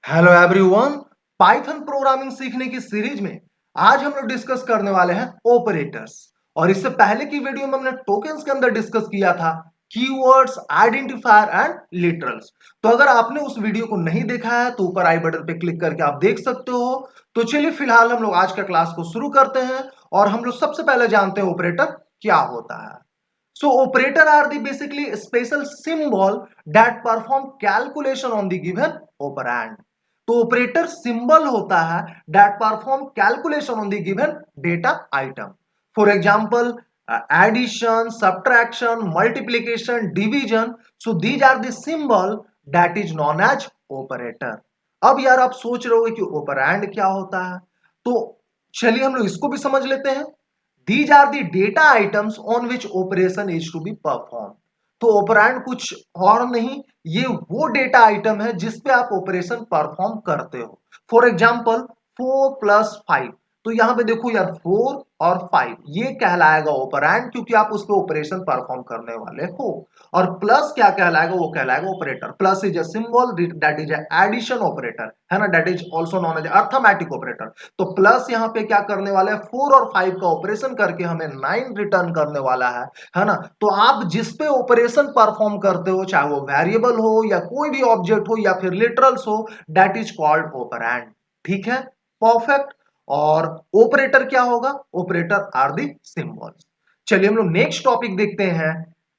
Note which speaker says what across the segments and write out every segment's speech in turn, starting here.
Speaker 1: Hello everyone. Python programming सीखने की series में आज हम लोग डिस्कस करने वाले हैं ऑपरेटर्स। और इससे पहले की वीडियो में हमने टोकन्स के अंदर डिस्कस किया था कीवर्ड्स, आइडेंटिफायर एंड लिटरल्स। तो अगर आपने उस वीडियो को नहीं देखा है तो ऊपर आई बटन पे क्लिक करके आप देख सकते हो। तो चलिए फिलहाल हम लोग आज का क्लास को शुरू करते हैं और हम लोग सबसे पहले जानते हैं ऑपरेटर क्या होता है। So operator are the basically special symbol that perform calculation on the given operand. तो ऑपरेटर सिंबल होता है that perform calculation on the given data item. For example addition, subtraction, multiplication, division. So these are the symbol that is known as operator. अब यार आप सोच रहे हो कि ऑपरेंड क्या होता है, तो चलिए हम लोग इसको भी समझ लेते हैं। These are the data items on which operation is to be performed. तो ऑपरेंड कुछ और नहीं, ये वो डेटा आइटम है जिस पे आप ऑपरेशन परफॉर्म करते हो। For example 4 + 5। तो यहां पे देखो यार 4 और 5 ये कहलाएगा ऑपरेंड, क्योंकि आप उस पे ऑपरेशन परफॉर्म करने वाले हो। और प्लस क्या कहलाएगा, वो कहलाएगा operator. Plus is a symbol that is addition operator, है ना, that is also known as arithmetic operator. तो प्लस यहाँ पे क्या करने वाला है, 4 और 5 का ऑपरेशन करके हमें 9 रिटर्न करने वाला है ना। तो आप जिस पे ऑपरेशन परफॉर्म करते हो, चाहे वो वेरिएबल हो या कोई भी ऑब्जेक्ट हो या फिर लिटरल्स हो, दैट इज कॉल्ड ऑपरेंड। ठीक है, परफेक्ट। और ऑपरेटर क्या होगा, ऑपरेटर आर दी सिंबल्स। चलिए हम लोग नेक्स्ट टॉपिक देखते हैं,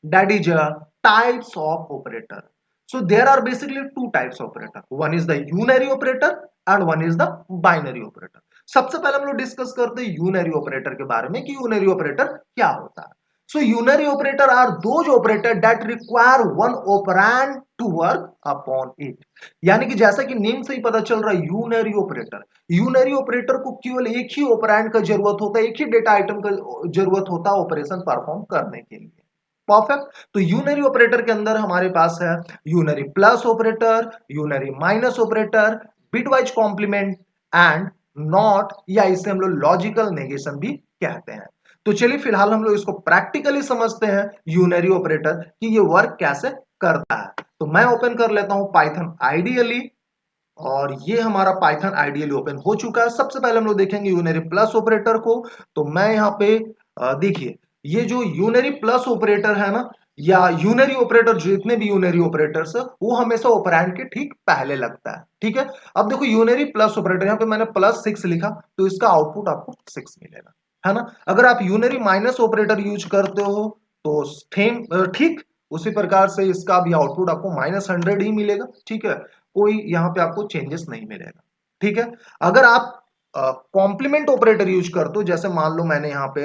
Speaker 1: that is types of operator. So there are basically two types of operator. One is the unary operator and one is the binary operator. सबसे पहले हम लोग डिस्कस करते हैं यूनरी ऑपरेटर के बारे में कि यूनरी ऑपरेटर क्या होता है। So unary operator are those operator that require one operand to work upon it. यानी कि जैसा कि नेम से ही पता चल रहा है, यूनरी ऑपरेटर, यूनरी ऑपरेटर को केवल एक ही ऑपरेंड का जरूरत होता है, एक ही डेटा आइटम का जरूरत होता है ऑपरेशन परफॉर्म करने के लिए। परफेक्ट। तो यूनरी ऑपरेटर के अंदर हमारे पास है unary plus operator, unary minus operator, bitwise complement and not, या इसे हम लोग लॉजिकल नेगेशन भी कहते हैं। तो चलिए फिलहाल हम लोग इसको प्रैक्टिकली समझते हैं यूनरी ऑपरेटर कि ये वर्क कैसे करता है। तो मैं ओपन कर लेता हूं पाइथन आइडियली, और ये हमारा पाइथन आइडियली ओपन हो चुका है। सबसे पहले हम लोग देखेंगे यूनरी प्लस ऑपरेटर को। तो मैं यहाँ पे देखिए, ये जो यूनरी प्लस ऑपरेटर है ना, या यूनरी ऑपरेटर, जितने भी यूनरी ऑपरेटर्स है वो हमेशा ऑपरेंड के ठीक पहले लगता है। ठीक है, अब देखो यूनरी प्लस ऑपरेटर, यहाँ पे मैंने +6 लिखा तो इसका आउटपुट आपको 6 मिलेगा, है ना। अगर आप यूनरी माइनस ऑपरेटर यूज करते हो तो सेम ठीक उसी प्रकार से इसका भी आउटपुट आपको -100 ही मिलेगा। ठीक है, कोई यहाँ पे आपको चेंजेस नहीं मिलेगा। ठीक है, अगर आप कॉम्प्लीमेंट ऑपरेटर यूज करते हो, जैसे मान लो मैंने यहाँ पे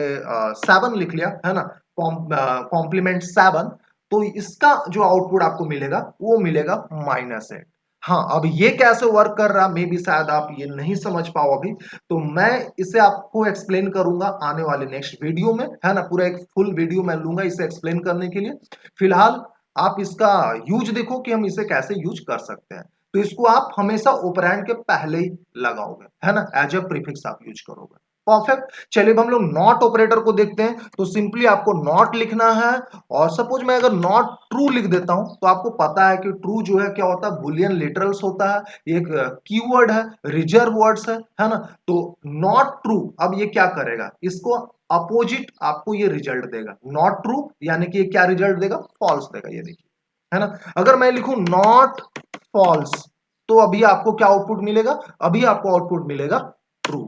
Speaker 1: 7 लिख लिया, है ना, कॉम्प्लीमेंट 7, तो इसका जो आउटपुट आपको मिलेगा वो मिलेगा -8। हाँ, अब ये कैसे वर्क कर रहा, मे भी शायद आप ये नहीं समझ पाओ अभी, तो मैं इसे आपको एक्सप्लेन करूंगा आने वाले नेक्स्ट वीडियो में, है ना। पूरा एक फुल वीडियो मैं लूंगा इसे एक्सप्लेन करने के लिए। फिलहाल आप इसका यूज देखो कि हम इसे कैसे यूज कर सकते हैं। तो इसको आप हमेशा ऑपरेंड के पहले ही लगाओगे, है ना, एज अ प्रीफिक्स आप यूज करोगे। परफेक्ट। चलिए अब हम लोग नॉट ऑपरेटर को देखते हैं। तो सिंपली आपको नॉट लिखना है, और सपोज मैं अगर नॉट ट्रू लिख देता हूं, तो आपको पता है कि ट्रू जो है क्या होता है, बुलियन लिटरल्स होता है, एक कीवर्ड है, रिजर्व वर्ड्स है ना। तो नॉट ट्रू, अब ये क्या करेगा, इसको अपोजिट आपको ये रिजल्ट देगा। नॉट ट्रू यानी कि ये क्या रिजल्ट देगा, फॉल्स देगा, ये देखिए, है ना। अगर मैं लिखूं नॉट फॉल्स, तो अभी आपको क्या आउटपुट मिलेगा, अभी आपको आउटपुट मिलेगा ट्रू।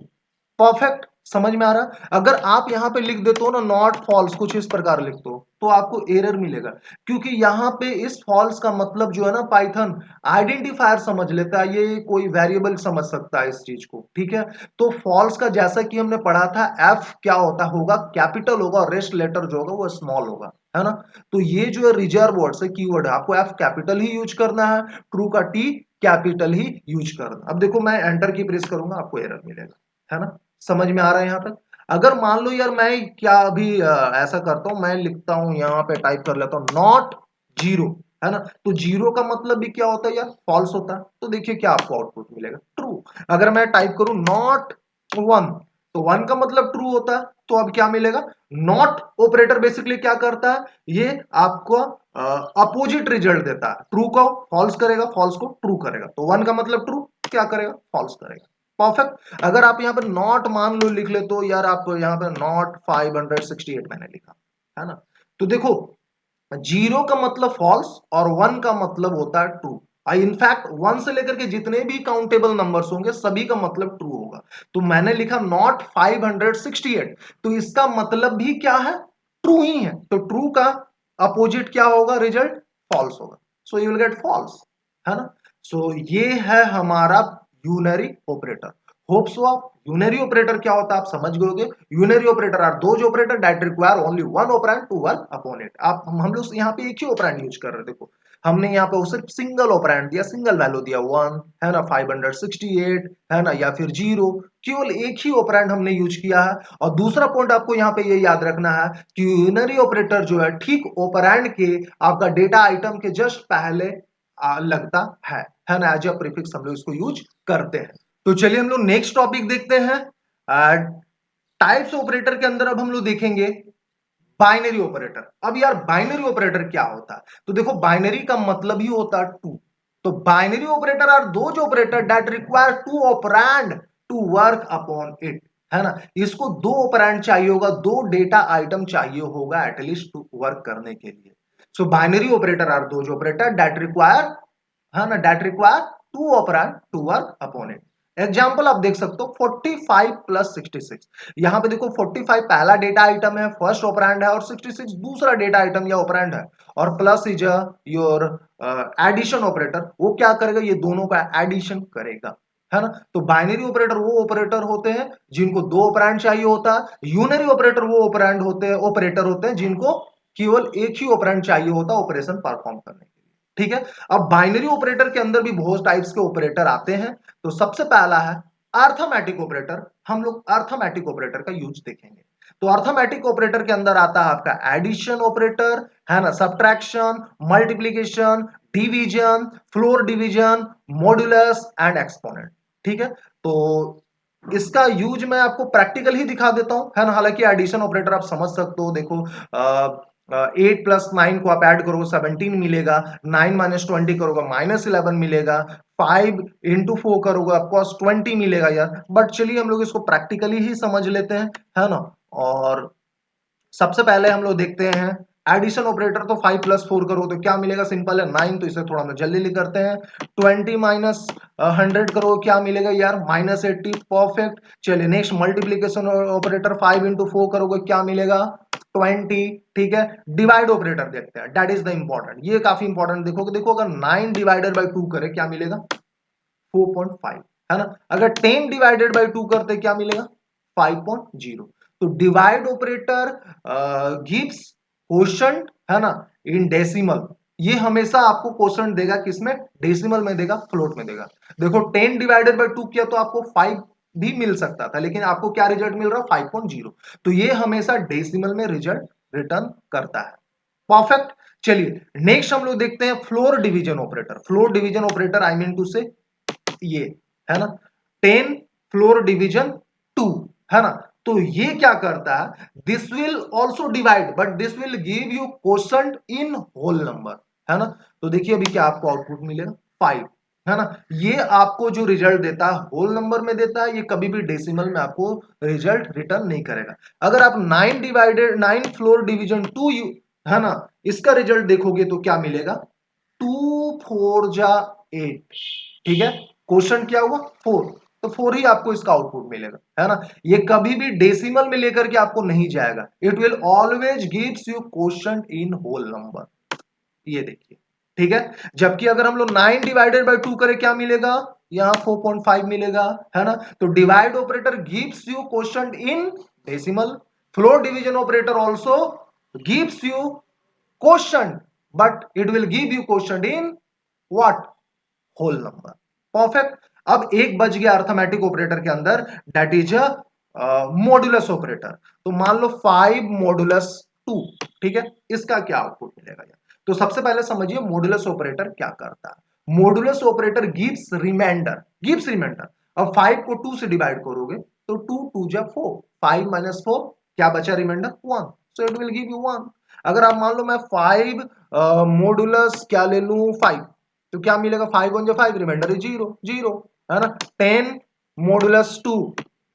Speaker 1: परफेक्ट, समझ में आ रहा है। अगर आप यहां पे लिख देते हो ना नॉट फॉल्स, कुछ इस प्रकार लिख दो, तो आपको एरर मिलेगा, क्योंकि यहां पे इस फॉल्स का मतलब जो है ना, पाइथन आइडेंटिफायर समझ लेता है, ये कोई वेरिएबल समझ सकता है इस चीज को। ठीक है, तो फॉल्स का जैसा कि हमने पढ़ा था, एफ क्या होता होगा, कैपिटल होगा, और रेस्ट लेटर जो होगा वो स्मॉल होगा, है ना। तो ये जो है रिजर्व वर्ड है, कीवर्ड है, आपको एफ कैपिटल ही यूज करना है, ट्रू का टी कैपिटल ही यूज करना। अब देखो मैं एंटर की प्रेस करूंगा, आपको एरर मिलेगा, है ना। समझ में आ रहा है यहां तक। अगर मान लो यार मैं क्या अभी ऐसा करता हूं, मैं लिखता हूं यहाँ पे, टाइप कर लेता हूं नॉट जीरो, है ना। तो जीरो का मतलब भी क्या होता है यार, फॉल्स होता है। तो देखिए क्या आपको आउटपुट मिलेगा, ट्रू। अगर मैं टाइप करूं नॉट वन, तो वन का मतलब ट्रू होता है, तो अब क्या मिलेगा, नॉट ऑपरेटर बेसिकली क्या करता है, ये आपको अपोजिट रिजल्ट देता है, ट्रू को फॉल्स करेगा, फॉल्स को ट्रू करेगा। तो वन का मतलब ट्रू, क्या करेगा, फॉल्स करेगा। परफेक्ट। अगर आप यहाँ पे नॉट मान लो लिख ले तो यार आप यहाँ पे नॉट 568 मैंने लिखा है ना, तो देखो 0 का मतलब फॉल्स और 1 का मतलब होता है ट्रू। इनफैक्ट 1 से लेकर के जितने भी काउंटेबल नंबर्स होंगे सभी का मतलब ट्रू होगा। तो मैंने लिखा नॉट 568, तो इसका मतलब भी क्या है, ट्रू ही है। तो ट्रू का अपोजिट क्या होगा, रिजल्ट फॉल्स होगा। So you will get false, है ना। सो ये है हमारा यूनरी ऑपरेटर। होप सो आप यूनरी ऑपरेटर क्या होता है आप समझ गए। Unary operator are those operator that require only one operand to work upon it. आप हम लोग यहाँ पे एक ही ऑपरेंड यूज कर रहे हैं। देखो हमने यहाँ पे सिर्फ सिंगल ऑपरेंड दिया, सिंगल वैल्यू दिया 1 है ना, 568 है ना, या फिर 0, केवल एक ही ऑपरेंड हमने यूज किया है। और दूसरा पॉइंट आपको यहाँ पे ये याद रखना है कि यूनरी ऑपरेटर जो है ठीक ऑपरेंड के आपका डेटा आइटम के जस्ट पहले लगता है ना, एज अ प्रीफिक्स हम लोग इसको यूज करते हैं। तो चलिए हम लोग नेक्स्ट टॉपिक देखते हैं। टाइप्स ऑपरेटर के अंदर अब हम लोग देखेंगे बाइनरी ऑपरेटर। अब यार बाइनरी ऑपरेटर क्या होता है, तो देखो बाइनरी का मतलब ही होता है टू। तो binary operator are those operator that require two operand to work upon it, है ना। इसको दो ऑपरेंड चाहिए होगा, दो डेटा आइटम चाहिए होगा एटलीस्ट टू वर्क करने के लिए। So binary operator are those operator that require, है ना, that require two operand to work upon it. Example आप देख सकते हो 45 प्लस 66। यहां पे देखो 45 पहला डेटा आइटम है, फर्स्ट ऑपरेंड है, और 66 दूसरा डेटा आइटम या ऑपरेंड है, और plus is your addition operator. वो क्या करेगा, ये दोनों का एडिशन करेगा, है ना। तो बाइनरी ऑपरेटर वो ऑपरेटर होते हैं जिनको दो ऑपरेंड चाहिए होता है। यूनरी ऑपरेटर वो ऑपरेटर होते हैं जिनको केवल एक ही ऑपरेंड चाहिए होता है ऑपरेशन परफॉर्म करने के लिए। ठीक है। अब बाइनरी ऑपरेटर के अंदर भी बहुत टाइप्स के ऑपरेटर आते हैं। तो सबसे पहला है अर्थमेटिक ऑपरेटर। हम लोग अर्थमेटिक ऑपरेटर का यूज देखेंगे। तो अर्थमेटिक ऑपरेटर के अंदर आता है आपका एडिशन ऑपरेटर, है ना, subtraction, multiplication, division, floor division, modulus and exponent. ठीक है। तो इसका यूज मैं आपको प्रैक्टिकल ही दिखा देता हूं, है ना। हालांकि एडिशन ऑपरेटर आप समझ सकते हो। देखो 8 प्लस 9 को आप ऐड करोगे 17 मिलेगा, 9 माइनस 20 करोगे -11 मिलेगा, 5 इंटू 4 करोगे आपको 20 मिलेगा यार। बट चलिए हम लोग इसको प्रैक्टिकली ही समझ लेते हैं, है ना। और सबसे पहले हम लोग देखते हैं एडिशन ऑपरेटर। तो 5 प्लस 4 करो तो क्या मिलेगा, सिंपल है 9, तो इसे थोड़ा हम जल्दी करते हैं। 20 माइनस 100 करो क्या मिलेगा यार, -80। परफेक्ट। चलिए नेक्स्ट मल्टीप्लीकेशन ऑपरेटर, 5 इंटू 4 करोगे क्या मिलेगा, 20। ठीक है। डिवाइड ऑपरेटर देखते हैं, दैट इज द इंपॉर्टेंट, ये काफी इंपॉर्टेंट। देखो अगर 9 डिवाइडेड बाई 2 करे क्या मिलेगा, 4.5, है ना। अगर 10 डिवाइडेड बाई 2 करते क्या मिलेगा, 5.0। तो डिवाइड ऑपरेटर गिव्स क्वोशंट, है ना, इन डेसिमल। ये हमेशा आपको क्वोशंट देगा, किसमें, डेसिमल में देगा, फ्लोट में देगा। देखो 10 डिवाइडेड बाई 2 किया तो आपको 5 भी मिल सकता था, लेकिन आपको क्या रिजल्ट मिल रहा है, 5.0। तो ये हमेशा डेसिमल में रिजल्ट रिटर्न करता है। परफेक्ट। चलिए नेक्स्ट हम लोग देखते हैं floor division operator. Floor division operator I mean two से ये, है ना, 10 फ्लोर डिवीजन 2, है ना। तो ये क्या करता है, this will also divide but this will give you quotient in whole number, है ना। तो देखिए अभी क्या आपको आउटपुट मिलेगा, 5, है ना। ये आपको जो रिजल्ट देता है होल नंबर में देता है, ये कभी भी डेसिमल में आपको रिजल्ट रिटर्न नहीं करेगा। अगर आप 9 फ्लोर डिवीजन 2 है ना, इसका रिजल्ट देखोगे तो क्या मिलेगा, 2 4 जा 8। ठीक है। क्वेश्चन क्या हुआ, 4, तो 4 ही आपको इसका आउटपुट मिलेगा, है ना। ये कभी भी डेसिमल में लेकर के आपको नहीं जाएगा, it will always gives you quotient in whole number. ये देखिए, ठीक है। जबकि अगर हम लोग 9 डिवाइडेड बाई 2 करें क्या मिलेगा, यहां 4.5 मिलेगा, है ना। तो divide operator gives you quotient in decimal. Floor division operator also gives you quotient, but it will give you quotient in what, whole number. Perfect. अब एक बच गया अर्थमेटिक ऑपरेटर के अंदर, that is a modulus operator. तो मान लो 5 modulus 2, ठीक है, इसका क्या आउटपुट मिलेगा। तो सबसे पहले समझिए मॉडुलस ऑपरेटर क्या करता है। Modulus operator gives remainder. अब 5 को 2 से डिवाइड करोगे तो 2 2 जा 4, 5 माइनस 4 क्या बचा, remainder 1, so it will give you 1। अगर आप मान लो मैं 5 मॉडुलस क्या ले लू 5, तो क्या मिलेगा, 5 1 जो 5, रिमाइंडर इज 0 0। है ना, 10 मॉडुलस 2,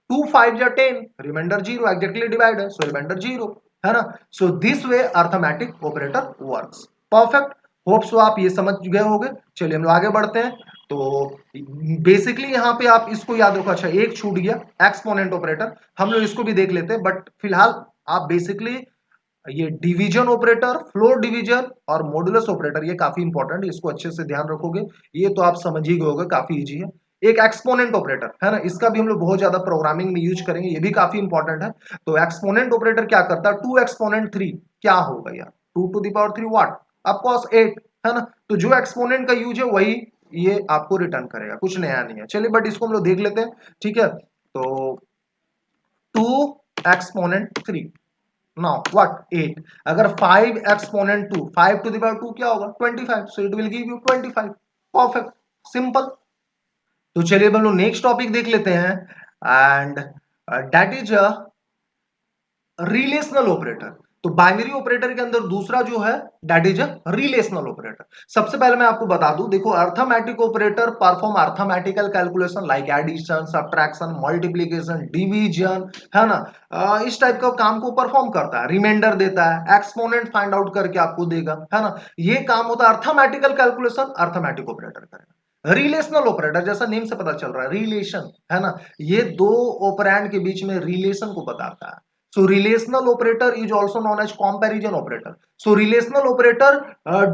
Speaker 1: 2 5 या 10, रिमाइंडर 0, एग्जैक्टली डिवाइड है, सो रिमाइंडर 0, है ना। So this way arithmetic operator works. Perfect, hope so आप ये समझ गए होंगे। चलिए हम लोग आगे बढ़ते हैं। तो बेसिकली यहाँ पे आप इसको याद रखो। अच्छा, एक छूट गया, एक्सपोनेंट ऑपरेटर, हम लोग इसको भी देख लेते हैं, बट फिलहाल आप बेसिकली ये डिवीजन ऑपरेटर, फ्लोर डिवीजन और मॉडुलस ऑपरेटर, ये काफी इंपॉर्टेंट है, इसको अच्छे से ध्यान रखोगे, ये तो आप समझ ही गए होगे, काफी इजी है। एक एक्सपोनेंट ऑपरेटर है ना, इसका भी हम लोग बहुत ज्यादा प्रोग्रामिंग में यूज करेंगे, ये भी काफी इंपॉर्टेंट है। तो एक्सपोनेंट ऑपरेटर क्या करता है, 2 एक्सपोनेंट 3 क्या होगा यार, 2 to the power 3 what, of course 8, है ना। तो जो एक्सपोनेंट का यूज है वही ये आपको रिटर्न करेगा, कुछ नया नहीं है। चलिए बट इसको हम लोग देख लेते हैं, ठीक है। तो 2 एक्सपोनेंट 3, now what 8, अगर 5 exponent 2, 5 to the power 2 क्या होगा 25, so it will give you 25, perfect, simple। तो चलिए हम लोग नेक्स्ट टॉपिक देख लेते हैं, and that is a relational operator. तो बाइनरी ऑपरेटर के अंदर दूसरा जो है that is a relational operator. सबसे पहले मैं आपको बता दूं, देखो arithmetic operator perform arithmetical calculation like addition, subtraction, multiplication, division, है ना, इस टाइप का काम को परफॉर्म करता है, रिमाइंडर देता है, एक्सपोनेंट फाइंड आउट करके आपको देगा, है ना। ये काम होता है अर्थमेटिकल कैलकुलेशन, अर्थमेटिक ऑपरेटर करेगा। रिलेशनल ऑपरेटर जैसा नेम से पता चल रहा है, रिलेशन, है ना, ये दो ऑपरेंड के बीच में रिलेशन को बताता है। So relational operator is also known as comparison operator. So relational operator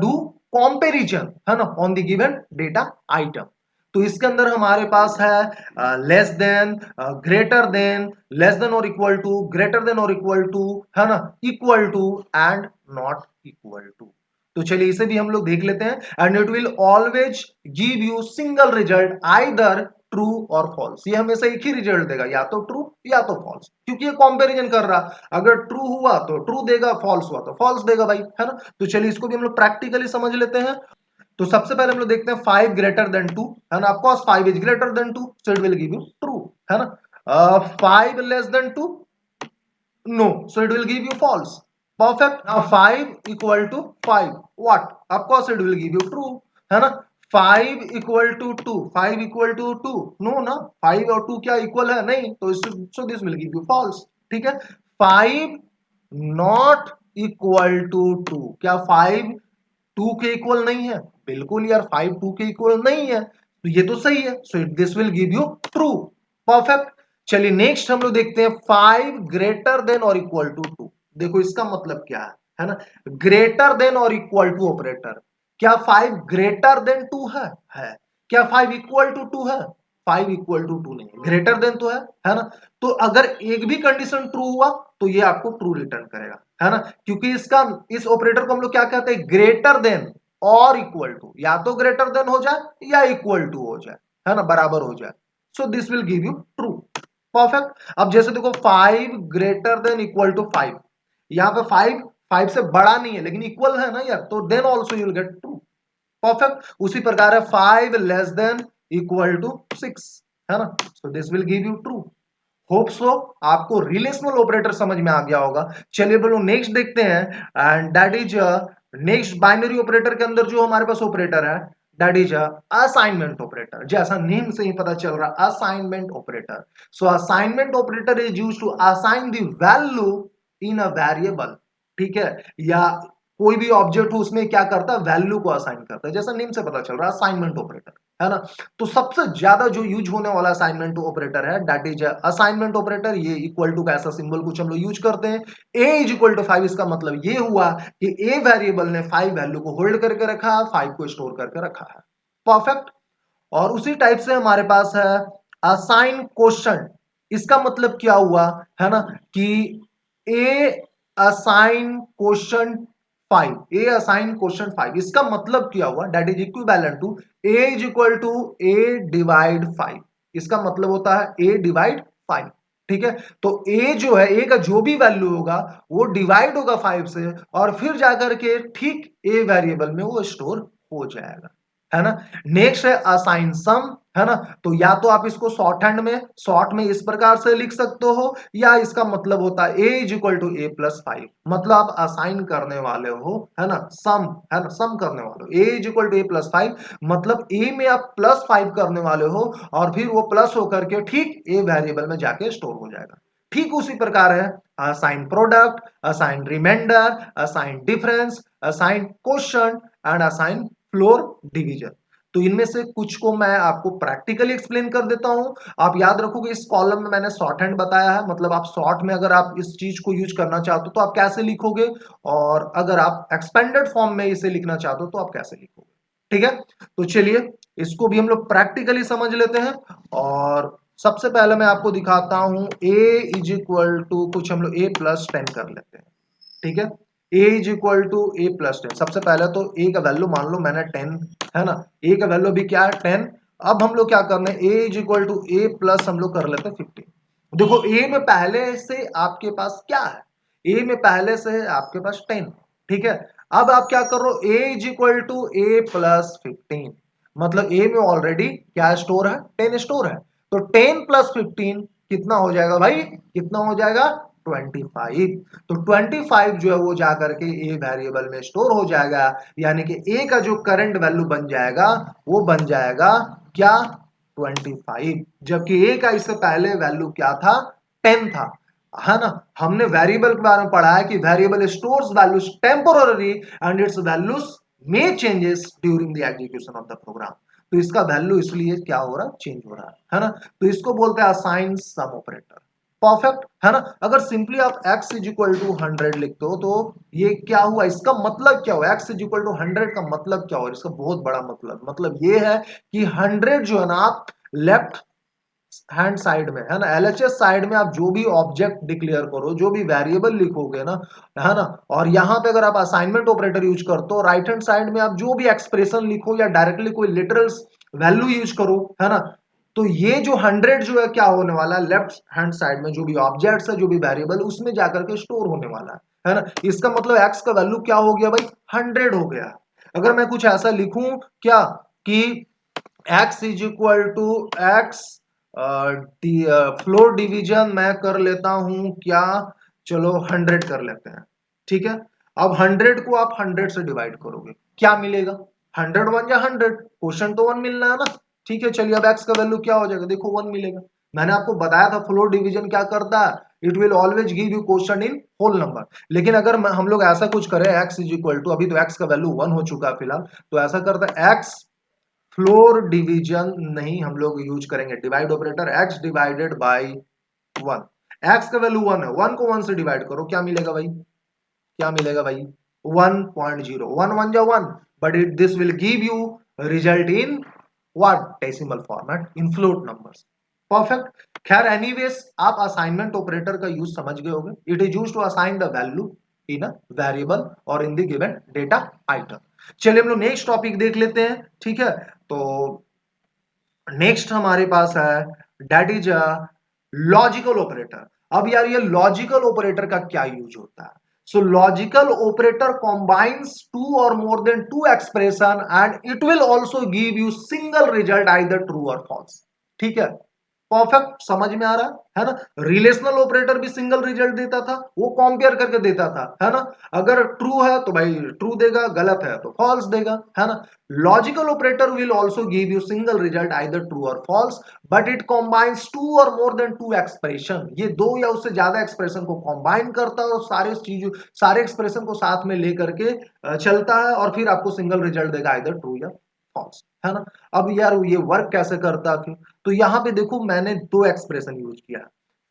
Speaker 1: do comparison, है ना, on the given data item। तो इसके अंदर हमारे पास है less than, greater than, less than और इक्वल टू, ग्रेटर देन और इक्वल टू, है ना, equal to and not equal to. तो चलिए इसे भी हम लोग देख लेते हैं। And it will always give you single result, either true और फॉल्स। ये हमेशा एक ही रिजल्ट देगा, या तो ट्रू या तो फॉल्स, क्योंकि ये कंपैरिजन कर रहा। अगर ट्रू हुआ तो ट्रू देगा, फॉल्स हुआ तो फॉल्स देगा भाई, है ना। तो चलिए इसको भी हम लोग प्रैक्टिकली समझ लेते हैं। तो सबसे पहले हम लोग देखते हैं 5 ग्रेटर देन 2, है ना, of course 5 is greater than 2, so it will give you true, है ना। 5 less than 2, no, so it will give you false. Perfect. Now 5 equal to 5 what, of course it will give you true, है ना। 5 equal to 2, 5 equal to 2, no ना, 5 और 2 क्या equal है, नहीं, तो so this will give you false, ठीक है। 5 नॉट इक्वल टू 2, क्या 5 2 के इक्वल नहीं है, बिल्कुल यार 5 2 के इक्वल नहीं है, तो ये तो सही है, सो this will give you true, perfect. चलिए नेक्स्ट हम लोग देखते हैं 5 ग्रेटर देन और इक्वल टू 2। देखो इसका मतलब क्या है ना, ग्रेटर देन और इक्वल टू ऑपरेटर। क्या 5 ग्रेटर देन 2 है। क्या 5 इक्वल टू 2 है, 5 इक्वल टू 2 नहीं है, ग्रेटर देन तो है ना। तो अगर एक भी कंडीशन ट्रू हुआ तो ये आपको ट्रू रिटर्न करेगा, है ना, क्योंकि इसका इस ऑपरेटर को हम लोग क्या कहते हैं, ग्रेटर देन और इक्वल टू, या तो ग्रेटर देन हो जाए या इक्वल टू हो जाए, है ना, बराबर हो जाए, सो this will give you true, perfect. अब जैसे देखो 5 ग्रेटर देन इक्वल टू 5, यहां पे 5 से बड़ा नहीं है लेकिन इक्वल है ना यार, तो then also you will get true, perfect. उसी प्रकार है 5 लेस देन इक्वल टू 6, है ना, सो this will give you true. Hope so आपको रिलेशनल ऑपरेटर समझ में आ गया होगा। चलिए बोलो नेक्स्ट देखते हैं, and that is next binary operator के अंदर जो हमारे पास ऑपरेटर है दैट इज असाइनमेंट ऑपरेटर। जैसा नेम से ही पता चल रहा, assignment operator. So assignment operator is used to assign the value in a variable, ठीक है, या कोई भी ऑब्जेक्ट हो उसमें क्या करता है, वैल्यू को असाइन करता है, जैसा नेम से पता चल रहा है असाइनमेंट ऑपरेटर, है ना। तो सबसे ज्यादा जो यूज होने वाला असाइनमेंट ऑपरेटर है दैट इज असाइनमेंट ऑपरेटर। ये इक्वल टू का ऐसा सिंबल कुछ हम लोग यूज करते हैं। ए इज इक्वल टू 5, इसका मतलब ये हुआ कि ए वेरिएबल ने 5 वैल्यू को होल्ड करके रखा है, 5 को स्टोर करके रखा है, परफेक्ट। और उसी टाइप से हमारे पास है असाइन क्वेश्चन। इसका मतलब क्या हुआ, है ना, कि a assign quotient 5, a assign quotient 5, इसका मतलब क्या हुआ, that is equivalent to a is equal to a divide 5। इसका मतलब होता है ए डिवाइड 5, ठीक है। तो ए जो है, ए का जो भी वैल्यू होगा वो डिवाइड होगा 5 से, और फिर जाकर के ठीक ए वेरिएबल में वो स्टोर हो जाएगा, है ना। नेक्स्ट है असाइन सम, है ना। तो या तो आप इसको शॉर्ट में इस प्रकार से लिख सकते हो, या इसका मतलब होता है a is equal to a plus 5, मतलब आप असाइन करने वाले हो, है ना, सम, है ना, सम करने वाले हो, a is equal to a plus 5, मतलब a में आप प्लस 5 करने वाले हो, और फिर वो प्लस होकर के ठीक a वेरिएबल में जाके स्टोर हो जाएगा। ठीक उसी प्रकार है assign product, assign remainder, assign difference, assign quotient and assign floor division. तो इनमें से कुछ को मैं आपको प्रैक्टिकली एक्सप्लेन कर देता हूं। आप याद रखोगे इस कॉलम में मैंने शॉर्ट हैंड बताया है, मतलब आप शॉर्ट में अगर आप इस चीज को यूज करना चाहते हो तो आप कैसे लिखोगे, और अगर आप एक्सपेंडेड फॉर्म में इसे लिखना चाहते हो तो आप कैसे लिखोगे। ठीक है, तो चलिए इसको भी हम लोग प्रैक्टिकली समझ लेते हैं। और सबसे पहले मैं आपको दिखाता हूं a इज इक्वल टू कुछ हम लोग a प्लस 10 कर लेते हैं। ठीक है, a is equal to a plus 10। सबसे पहले तो a का वैल्यू मान लो मैंने 10, है ना, a का वैल्यू भी क्या है 10। अब हम लोग क्या करना है, a is equal to a plus हम लोग कर लेते हैं 15। देखो a में पहले से आपके पास क्या है, a में पहले से है आपके पास 10। ठीक है, अब आप क्या कर रहे हो, a is equal to a plus 15, मतलब a में ऑलरेडी क्या स्टोर है, 10 स्टोर है। तो 10 प्लस 15 कितना हो जाएगा भाई, कितना हो जाएगा 25। तो 25 जो है वो जाकर के ए वेरिएबल में स्टोर हो जाएगा, यानी कि ए का जो करंट वैल्यू बन जाएगा वो बन जाएगा क्या 25, जबकि ए का इससे पहले वैल्यू क्या था 10 था, है ना। हमने वेरिएबल के बारे में पढ़ा है कि variable stores values temporary and its values may changes during the execution of the program. तो इसका वैल्यू इसलिए क्या हो रहा है, चेंज हो रहा है ना। तो इसको बोलते हैं असाइन सम ऑपरेटर। परफेक्ट, है ना। अगर सिंपली आप x इज इक्वल टू 100 लिखते हो तो ये क्या हुआ, इसका मतलब क्या हुआ, x इज इक्वल टू 100 का मतलब क्या हुआ, इसका बहुत बड़ा मतलब ये है कि 100 जो है ना, आप लेफ्ट हैंड साइड में, है ना, एलएचएस साइड में आप जो भी ऑब्जेक्ट डिक्लेयर करो, जो भी वेरिएबल लिखोगे ना, है ना, और यहां पे अगर आप असाइनमेंट ऑपरेटर यूज करते हो, राइट हैंड साइड में आप जो भी एक्सप्रेशन लिखो या डायरेक्टली कोई लिटरल वैल्यू यूज करो, है ना, तो ये जो 100 जो है क्या होने वाला है, लेफ्ट हैंड साइड में जो भी ऑब्जेक्ट्स है, जो भी वेरिएबल, उसमें जाकर के स्टोर होने वाला है ना। इसका मतलब एक्स का वैल्यू क्या हो गया भाई, 100 हो गया। अगर मैं कुछ ऐसा लिखूं क्या कि x is equal to x, floor division मैं कर लेता हूं क्या, चलो 100 कर लेते हैं। ठीक है, अब 100 को आप 100 से डिवाइड करोगे, क्या मिलेगा, 100 1 या 100, क्वेश्चन तो 1 मिलना है ना। ठीक है, चलिए अब x का वैल्यू क्या हो जाएगा, देखो 1 मिलेगा। मैंने आपको बताया था फ्लोर डिवीजन क्या करता है, it will always give you quotient in whole number. लेकिन अगर हम लोग ऐसा कुछ करें, x इज इक्वल टू, अभी तो x का वैल्यू 1 हो चुका है फिलहाल, तो ऐसा करता है x फ्लोर डिवीजन नहीं हम लोग यूज करेंगे, divide operator, x divided by 1। x का वैल्यू 1 है, 1 को 1 से डिवाइड करो, क्या मिलेगा भाई, क्या मिलेगा भाई 1.0, 1 1 जा 1, but it this will give you result in what, decimal format, in float numbers. Perfect. खैर एनीवेज आप असाइनमेंट ऑपरेटर का यूज समझ गए होंगे, it is used to assign the value in a variable और in the given data item. चलिए हम लोग नेक्स्ट टॉपिक देख लेते हैं। ठीक है, तो नेक्स्ट हमारे पास है that is a logical operator. अब यार ये लॉजिकल ऑपरेटर का क्या यूज होता है, so logical operator combines two और more than two expression and it will also give you single result either true और फॉल्स। ठीक है, परफेक्ट, समझ में आ रहा है ना। रिलेशनल ऑपरेटर भी सिंगल रिजल्ट देता था, वो कंपेयर करके देता था, है ना। अगर ट्रू है तो भाई ट्रू देगा, गलत है तो फॉल्स देगा, है ना। Logical operator will also give you single result either true और false, but it combines two और मोर देन टू एक्सप्रेशन। ये दो या उससे ज्यादा एक्सप्रेशन को कंबाइन करता है और सारे एक्सप्रेशन को साथ में लेकर के चलता है, और फिर आपको सिंगल रिजल्ट देगा आइदर ट्रू या फॉल्स, है ना। अब यार ये वर्क कैसे करता है, तो यहां पे देखो मैंने दो एक्सप्रेशन यूज किया,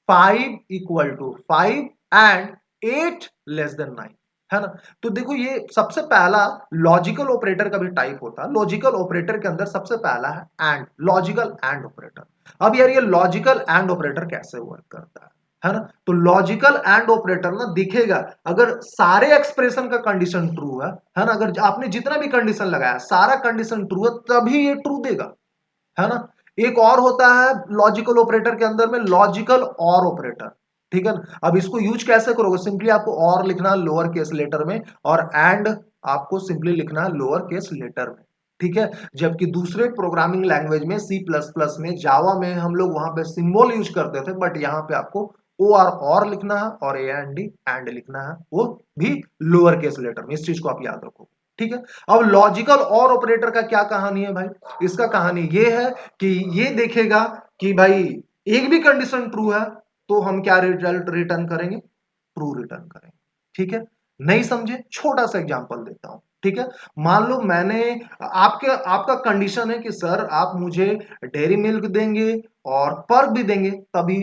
Speaker 1: 5 equal to 5 and 8 less than 9, है ना। तो देखो ये सबसे पहला लॉजिकल ऑपरेटर का भी टाइप होता है, लॉजिकल ऑपरेटर के अंदर सबसे पहला है एंड, लॉजिकल एंड ऑपरेटर। अब यार ये लॉजिकल एंड ऑपरेटर कैसे वर्क करता है ना। तो लॉजिकल एंड ऑपरेटर ना दिखेगा अगर सारे एक्सप्रेशन का कंडीशन ट्रू है ना, अगर आपने जितना भी कंडीशन लगाया सारा कंडीशन ट्रू है तभी ये ट्रू देगा, है ना। एक और होता है लॉजिकल ऑपरेटर के अंदर में, लॉजिकल और ऑपरेटर। ठीक है ना, अब इसको यूज कैसे करोगे, सिंपली आपको और लिखना है लोअर केस लेटर में, और एंड आपको सिंपली लिखना है लोअर केस लेटर में। ठीक है, जबकि दूसरे प्रोग्रामिंग लैंग्वेज में सी प्लस प्लस में, जावा में हम लोग वहां पे सिंबल यूज करते थे, बट यहाँ पे आपको ओ आर और लिखना है और ए एंड डी एंड लिखना है, वो भी लोअर केस लेटर में। इस चीज को आप याद रखो, ठीक है। अब लॉजिकल और ऑपरेटर का क्या कहानी है भाई? इसका कहानी ये है कि ये देखेगा कि भाई एक भी कंडीशन ट्रू है तो हम क्या रिजल्ट रिटर्न करेंगे? ट्रू रिटर्न करेंगे, ठीक है। नहीं समझे? छोटा सा एग्जांपल देता हूं, ठीक है। मान लो मैंने आपका कंडीशन है कि सर आप मुझे डेयरी मिल्क देंगे और पर्क भी देंगे तभी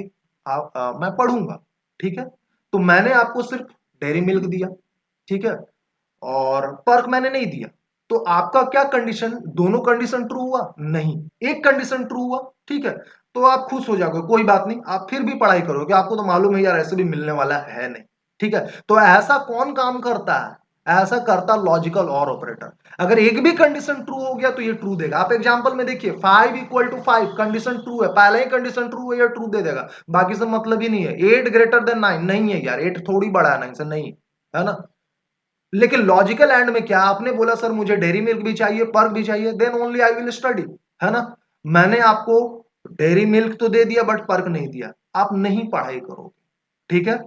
Speaker 1: मैं पढ़ूंगा, ठीक है। तो मैंने आपको सिर्फ डेयरी मिल्क दिया, ठीक है, और पर्क मैंने नहीं दिया, तो आपका क्या कंडीशन? दोनों कंडीशन ट्रू हुआ? नहीं, एक कंडीशन ट्रू हुआ, ठीक है। तो आप खुश हो जाओगे, कोई बात नहीं, आप फिर भी पढ़ाई करोगे, आपको तो मालूम है यार ऐसे भी मिलने वाला है नहीं, ठीक है। तो ऐसा कौन काम करता है? ऐसा करता लॉजिकल और ऑपरेटर। अगर एक भी कंडीशन ट्रू हो गया तो ये ट्रू देगा। आप एग्जांपल में देखिए 5 इक्वल टू 5 कंडीशन ट्रू है, पहले ही कंडीशन ट्रू है, ये ट्रू दे देगा, बाकी सब मतलब ही नहीं है। 8 ग्रेटर देन 9 नहीं है यार, 8 थोड़ी बड़ा है 9 से, नहीं है ना। लेकिन लॉजिकल एंड में क्या आपने बोला? सर मुझे डेयरी मिल्क भी चाहिए, पर्क भी चाहिए, then only I will study, है ना। मैंने आपको डेयरी मिल्क तो दे दिया बट पर्क नहीं दिया, आप नहीं पढ़ाई करोगे, ठीक है।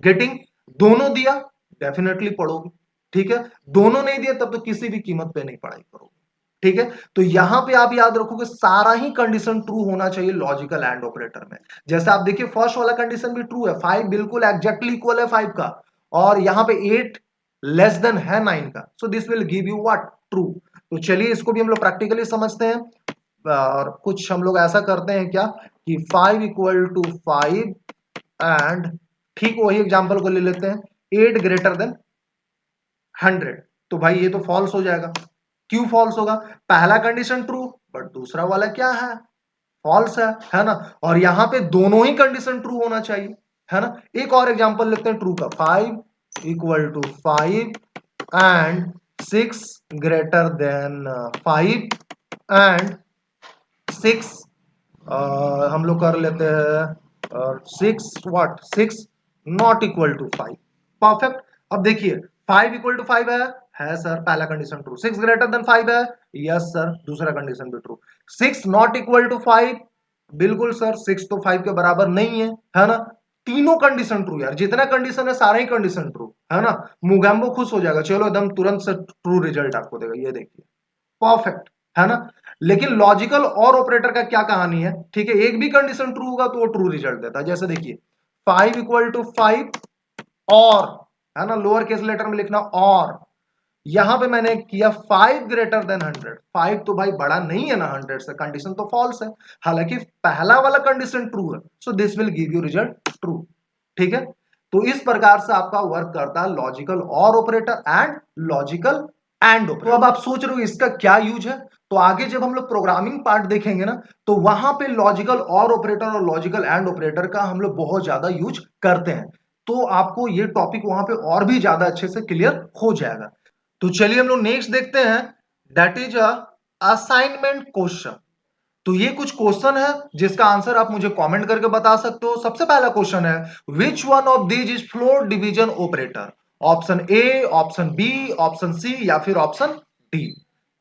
Speaker 1: गेटिंग? दोनों दिया डेफिनेटली पढ़ोगे, ठीक है। दोनों नहीं दिया तब तो किसी भी कीमत पे नहीं पढ़ाई करोगे, ठीक है। तो यहां पे आप याद रखोगे सारा ही कंडीशन ट्रू होना चाहिए लॉजिकल एंड ऑपरेटर में। जैसे आप देखिए फर्स्ट वाला कंडीशन भी ट्रू है, 5 बिल्कुल एग्जैक्टली इक्वल है 5 का, और यहां पे 8 लेस देन है 9 का, सो this will give you what? True. तो चलिए इसको भी हम लोग प्रैक्टिकली समझते हैं, और कुछ हम लोग ऐसा करते हैं क्या कि 5 इक्वल टू 5 एंड ठीक वही एग्जांपल को ले लेते हैं, 8 ग्रेटर देन 100, तो भाई ये तो फॉल्स हो जाएगा। क्यों फॉल्स होगा? पहला कंडीशन ट्रू बट दूसरा वाला क्या है? फॉल्स है ना। और यहां पे दोनों ही कंडीशन ट्रू होना चाहिए, है ना। एक और एग्जांपल लेते हैं ट्रू का, 5 equal to 5 and 6 greater than 5 and 6 हम लोग कर लेते हैं और 6 व्हाट 6 नॉट इक्वल टू 5। परफेक्ट। अब देखिए 5 इक्वल टू 5 है सर, पहला कंडीशन ट्रू। 6 ग्रेटर देन 5 है, यस सर, दूसरा कंडीशन भी ट्रू। 6 नॉट इक्वल टू 5, बिल्कुल सर, 6 तो 5 के बराबर नहीं है ना। तीनों कंडीशन ट्रू यार, जितना कंडीशन है सारे ही कंडीशन ट्रू, है ना। मुगैम्बो खुश हो जाएगा, चलो एकदम तुरंत से ट्रू रिजल्ट आपको देगा, ये देखिए, परफेक्ट, है ना। लेकिन लॉजिकल और ऑपरेटर का क्या कहानी है? ठीक है, एक भी कंडीशन ट्रू होगा तो वो ट्रू रिजल्ट देता है। जैसे देखिए 5 इक्वल टू 5 और, है ना, लोअर केस लेटर में लिखना और, यहां पे मैंने किया 5 ग्रेटर देन 100। 5 तो भाई बड़ा नहीं है ना 100 से, कंडीशन तो फॉल्स है, हालांकि पहला वाला कंडीशन ट्रू है, सो this will give you result true, ठीक है। तो इस प्रकार से आपका वर्क करता है लॉजिकल और operator and logical and operator. तो अब आप सोच रहे हो इसका क्या यूज है? तो आगे जब हम लोग प्रोग्रामिंग पार्ट देखेंगे ना, तो वहां पे लॉजिकल और ऑपरेटर और लॉजिकल एंड ऑपरेटर का हम लोग बहुत ज्यादा यूज करते हैं, तो आपको ये टॉपिक वहां पे और भी ज्यादा अच्छे से क्लियर हो जाएगा। तो चलिए हम लोग नेक्स्ट देखते हैं, दैट इज असाइनमेंट क्वेश्चन। तो ये कुछ क्वेश्चन है जिसका आंसर आप मुझे कमेंट करके बता सकते हो। सबसे पहला क्वेश्चन है, which one of these is floor division operator? Option a, option b, option c या फिर ऑप्शन डी।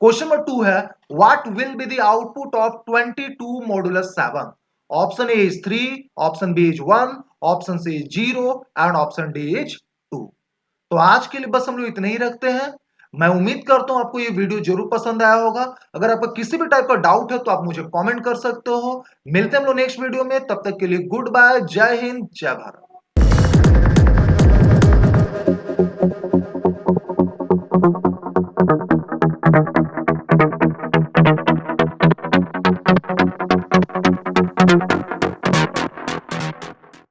Speaker 1: क्वेश्चन नंबर 2 है, what will be the output of 22 modulus 7? Option a is 3, option b is 1, option c is 0 and option d is 2। तो आज के लिए बस हम लोग इतने ही रखते हैं। मैं उम्मीद करता हूं आपको ये वीडियो जरूर पसंद आया होगा। अगर आपका किसी भी टाइप का डाउट है तो आप मुझे कमेंट कर सकते हो। मिलते हैं हम लोग नेक्स्ट वीडियो में, तब तक के लिए गुड बाय, जय हिंद, जय भारत।